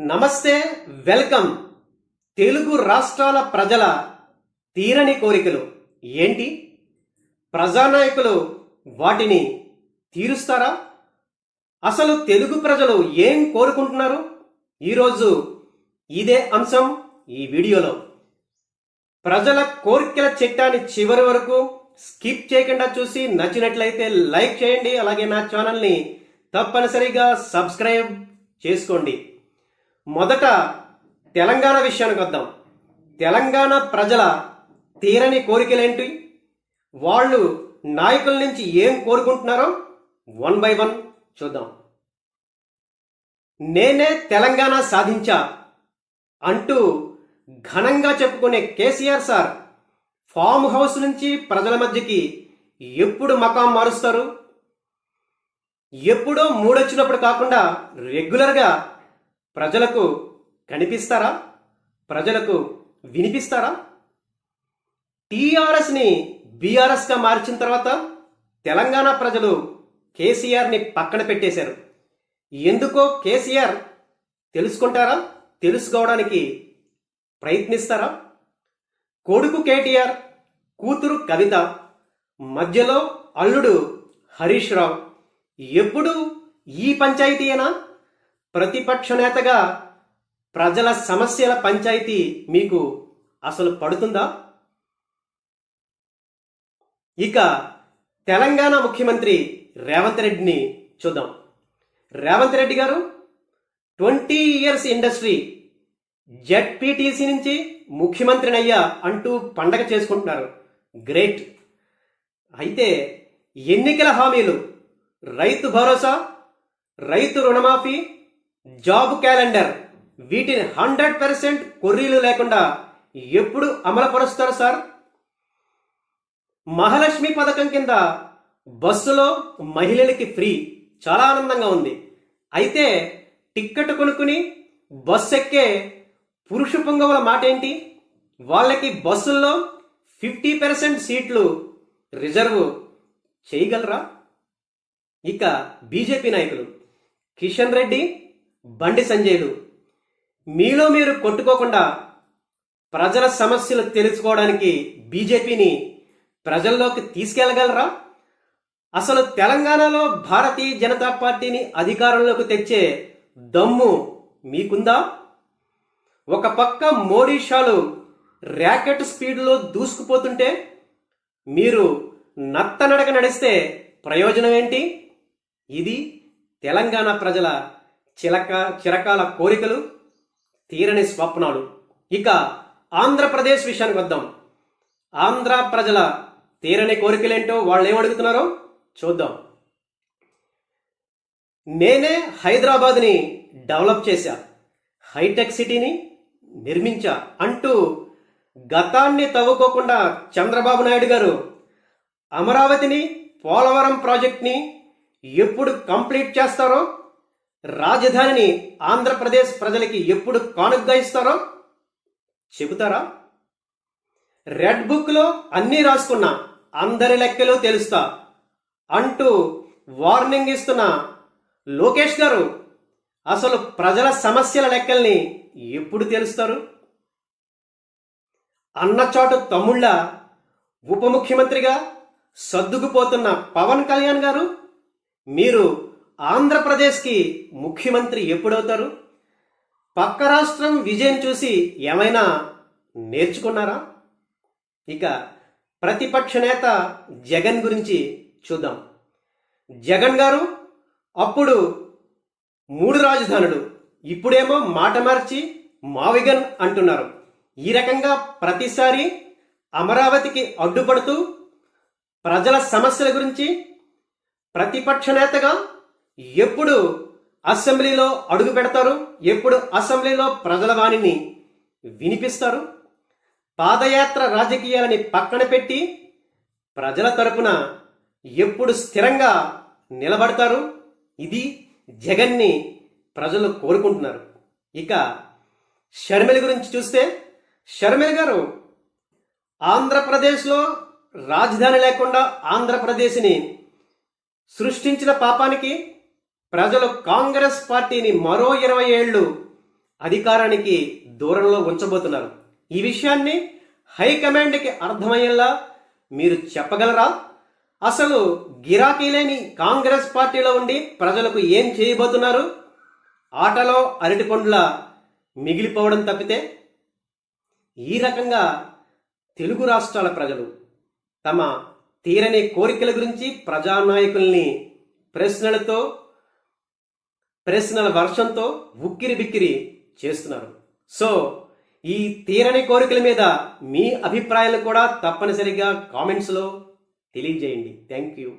నమస్తే, వెల్కమ్. తెలుగు రాష్ట్రాల ప్రజల తీరని కోరికలు ఏంటి? ప్రజానాయకులు వాటిని తీరుస్తారా? అసలు తెలుగు ప్రజలు ఏం కోరుకుంటున్నారు? ఈరోజు ఇదే అంశం ఈ వీడియోలో. ప్రజల కోరికల చట్టాన్ని చివరి వరకు స్కిప్ చేయకుండా చూసి నచ్చినట్లయితే లైక్ చేయండి. అలాగే నా ఛానల్ని తప్పనిసరిగా సబ్స్క్రైబ్ చేసుకోండి. మొదట తెలంగాణ విషయానికి వద్దాం. తెలంగాణ ప్రజల తీరని కోరికలేంటి? వాళ్ళు నాయకుల నుంచి ఏం కోరుకుంటున్నారో వన్ బై వన్ చూద్దాం. నేనే తెలంగాణ సాధించా అంటూ ఘనంగా చెప్పుకునే కేసీఆర్ సార్ ఫామ్ హౌస్ నుంచి ప్రజల మధ్యకి ఎప్పుడు మకాం మారుస్తారు? ఎప్పుడో మూడొచ్చినప్పుడు కాకుండా రెగ్యులర్గా ప్రజలకు కనిపిస్తారా? ప్రజలకు వినిపిస్తారా? టీఆర్ఎస్ని బీఆర్ఎస్గా మార్చిన తర్వాత తెలంగాణ ప్రజలు కేసీఆర్ని పక్కన పెట్టేశారు. ఎందుకో కేసీఆర్ తెలుసుకుంటారా? తెలుసుకోవడానికి ప్రయత్నిస్తారా? కొడుకు కేటీఆర్, కూతురు కవిత, మధ్యలో అల్లుడు హరీష్ రావు. ఎప్పుడు ఈ పంచాయతీయేనా? ప్రతిపక్ష నేతగా ప్రజల సమస్యల పంచాయతీ మీకు అసలు పడుతుందా? ఇక తెలంగాణ ముఖ్యమంత్రి రేవంత్ రెడ్డిని చూద్దాం. రేవంత్ రెడ్డి గారు 20 ఇయర్స్ ఇండస్ట్రీ, జెడ్పీటీసీ నుంచి ముఖ్యమంత్రినయ్యా అంటూ పండగ చేసుకుంటున్నారు. గ్రేట్. అయితే ఎన్నికల హామీలు, రైతు భరోసా, రైతు రుణమాఫీ, జాబ్ క్యాలెండర్, వీటిని 100% కొర్రీలు లేకుండా ఎప్పుడు అమలుపరుస్తారు సార్? మహాలక్ష్మి పథకం కింద బస్సులో మహిళలకి ఫ్రీ, చాలా ఆనందంగా ఉంది. అయితే టిక్కెట్ కొనుక్కుని బస్సు ఎక్కే పురుష పొంగవుల మాట ఏంటి? వాళ్ళకి బస్సుల్లో 50% సీట్లు రిజర్వ్ చేయగలరా? ఇక బీజేపీ నాయకులు కిషన్ రెడ్డి, బండి సంజయ్లు, మీలో మీరు కొట్టుకోకుండా ప్రజల సమస్యలు తెలుసుకోవడానికి బీజేపీని ప్రజల్లోకి తీసుకెళ్లగలరా? అసలు తెలంగాణలో భారతీయ జనతా పార్టీని అధికారంలోకి తెచ్చే దమ్ము మీకుందా? ఒక పక్క మోడీ షాలు ర్యాకెట్ స్పీడ్లో దూసుకుపోతుంటే మీరు నత్తనడక నడిస్తే ప్రయోజనం ఏంటి? ఇది తెలంగాణ ప్రజల చిరకాల కోరికలు, తీరని స్వప్నాలు. ఇక ఆంధ్రప్రదేశ్ విషయానికి వద్దాం. ఆంధ్ర ప్రజల తీరని కోరికలేంటో వాళ్ళు ఏమడుగుతున్నారో చూద్దాం. నేనే హైదరాబాద్ని డెవలప్ చేశా, హైటెక్ సిటీని నిర్మించా అంటూ గతాన్ని తవ్వుకోకుండా చంద్రబాబు నాయుడు గారు అమరావతిని, పోలవరం ప్రాజెక్ట్ని ఎప్పుడు కంప్లీట్ చేస్తారో, రాజధానిని ఆంధ్రప్రదేశ్ ప్రజలకి ఎప్పుడు కానుగ్గా ఇస్తారో చెబుతారా? రెడ్ బుక్లో అన్నీ రాసుకున్నా, అందరి లెక్కలు తెలుస్తా అంటూ వార్నింగ్ ఇస్తున్న లోకేష్ గారు అసలు ప్రజల సమస్యల లెక్కల్ని ఎప్పుడు తెలుస్తారు? అన్నచాటు తమ్ముళ్ళ ఉప ముఖ్యమంత్రిగా సర్దుకుపోతున్న పవన్ కళ్యాణ్ గారు, మీరు ఆంధ్రప్రదేశ్కి ముఖ్యమంత్రి ఎప్పుడవుతారు? పక్క రాష్ట్రం విజయం చూసి ఏమైనా నేర్చుకున్నారా? ఇక ప్రతిపక్ష నేత జగన్ గురించి చూద్దాం. జగన్ గారు అప్పుడు 3 రాజధానులు, ఇప్పుడేమో మాట మార్చి మావిగన్ అంటున్నారు. ఈ రకంగా ప్రతిసారి అమరావతికి అడ్డుపడుతూ ప్రజల సమస్యల గురించి ప్రతిపక్ష నేతగా ఎప్పుడు అసెంబ్లీలో అడుగు పెడతారు? ఎప్పుడు అసెంబ్లీలో ప్రజల వాణిని వినిపిస్తారు? పాదయాత్ర రాజకీయాలని పక్కన పెట్టి ప్రజల తరపున ఎప్పుడు స్థిరంగా నిలబడతారు? ఇది జగన్ని ప్రజలు కోరుకుంటున్నారు. ఇక షర్మిల గురించి చూస్తే, షర్మిల గారు ఆంధ్రప్రదేశ్లో రాజధాని లేకుండా ఆంధ్రప్రదేశ్ని సృష్టించిన పాపానికి ప్రజలు కాంగ్రెస్ పార్టీని మరో 20 ఏళ్లు అధికారానికి దూరంలో ఉంచబోతున్నారు. ఈ విషయాన్ని హైకమాండ్కి అర్థమయ్యేలా మీరు చెప్పగలరా? అసలు గిరాకీ లేని కాంగ్రెస్ పార్టీలో ఉండి ప్రజలకు ఏం చేయబోతున్నారు? ఆటలో అరటిపండ్ల మిగిలిపోవడం తప్పితే. ఈ రకంగా తెలుగు రాష్ట్రాల ప్రజలు తమ తీరని కోరికల గురించి ప్రజానాయకుల్ని ప్రశ్నల వర్షంతో ఉక్కిరి బిక్కిరి చేస్తున్నారు. సో ఈ తీరని కోరికల మీద మీ అభిప్రాయాలు కూడా తప్పనిసరిగా కామెంట్స్లో తెలియజేయండి. Thank you.